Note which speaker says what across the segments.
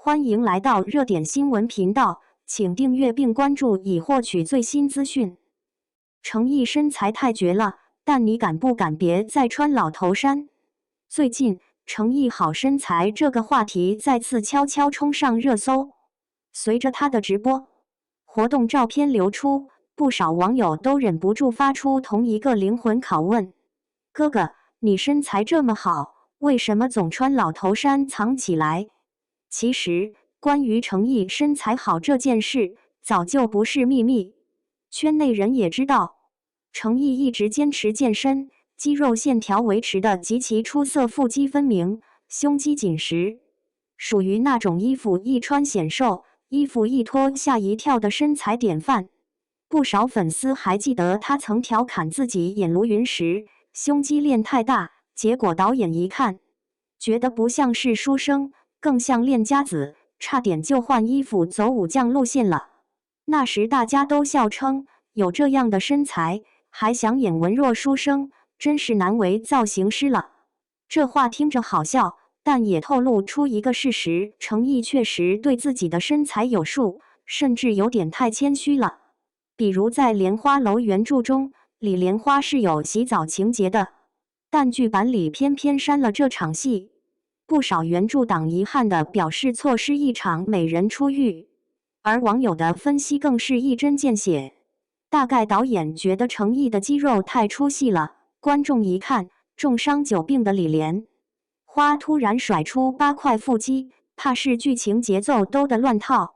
Speaker 1: 欢迎来到热点新闻频道，请订阅并关注以获取最新资讯。程毅身材太绝了，但你敢不敢别再穿老头衫？最近，程毅好身材这个话题再次悄悄冲上热搜。随着他的直播活动照片流出，不少网友都忍不住发出同一个灵魂拷问：哥哥，你身材这么好，为什么总穿老头衫藏起来？其实，关于程毅身材好这件事，早就不是秘密，圈内人也知道，程毅一直坚持健身，肌肉线条维持的极其出色，腹肌分明，胸肌紧实，属于那种衣服一穿显瘦，衣服一脱吓一跳的身材典范。不少粉丝还记得他曾调侃自己演卢云时，胸肌练太大，结果导演一看，觉得不像是书生，更像练家子，差点就换衣服走武将路线了。那时大家都笑称，有这样的身材，还想演文弱书生，真是难为造型师了。这话听着好笑，但也透露出一个事实：程毅确实对自己的身材有数，甚至有点太谦虚了。比如在《莲花楼》原著中，李莲花是有洗澡情节的，但剧版里偏偏删了这场戏。不少原著党遗憾地表示错失一场美人出浴，而网友的分析更是一针见血。大概导演觉得程毅的肌肉太出戏了，观众一看，重伤久病的李莲花突然甩出8块腹肌，怕是剧情节奏都得乱套。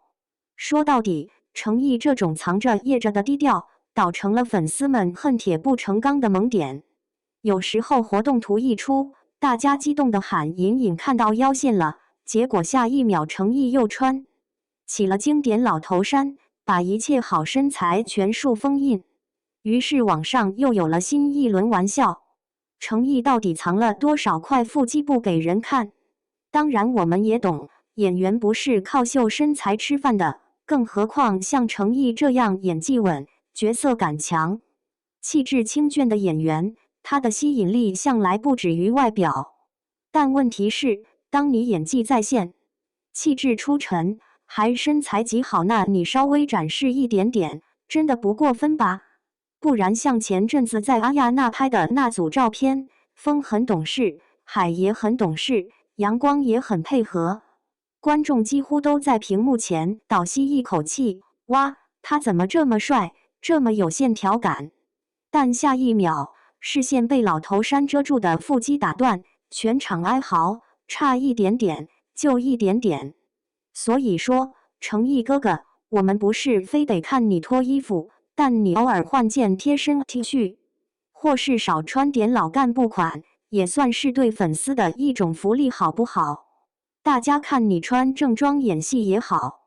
Speaker 1: 说到底，程毅这种藏着掖着的低调，倒成了粉丝们恨铁不成钢的萌点。有时候活动图一出，大家激动地喊隐隐看到腰线了，结果下一秒程毅又穿起了经典老头衫，把一切好身材全数封印。于是网上又有了新一轮玩笑：程毅到底藏了多少块腹肌不给人看？当然我们也懂，演员不是靠秀身材吃饭的，更何况像程毅这样演技稳、角色感强、气质清隽的演员，他的吸引力向来不止于外表。但问题是，当你演技在线，气质出尘，还身材极好，那你稍微展示一点点，真的不过分吧？不然像前阵子在阿亚那拍的那组照片，风很懂事，海也很懂事，阳光也很配合，观众几乎都在屏幕前倒吸一口气，哇，他怎么这么帅，这么有线条感？但下一秒，视线被老头衫遮住的腹肌打断，全场哀嚎，差一点点，就一点点。所以说，程毅哥哥，我们不是非得看你脱衣服，但你偶尔换件贴身 T 恤，或是少穿点老干部款，也算是对粉丝的一种福利，好不好？大家看你穿正装演戏也好，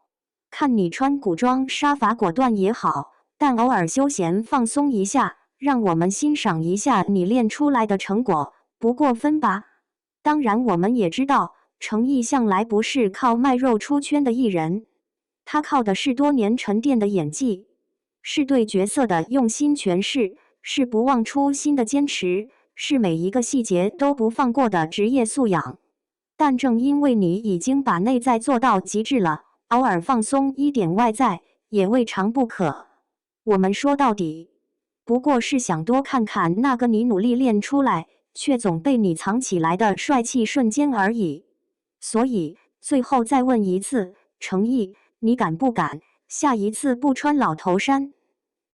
Speaker 1: 看你穿古装杀伐果断也好，但偶尔休闲放松一下，让我们欣赏一下你练出来的成果，不过分吧？当然我们也知道，程毅向来不是靠卖肉出圈的艺人，他靠的是多年沉淀的演技，是对角色的用心诠释，是不忘初心的坚持，是每一个细节都不放过的职业素养。但正因为你已经把内在做到极致了，偶尔放松一点外在也未尝不可。我们说到底，不过是想多看看那个你努力练出来，却总被你藏起来的帅气瞬间而已。所以，最后再问一次，程毅，你敢不敢下一次不穿老头衫？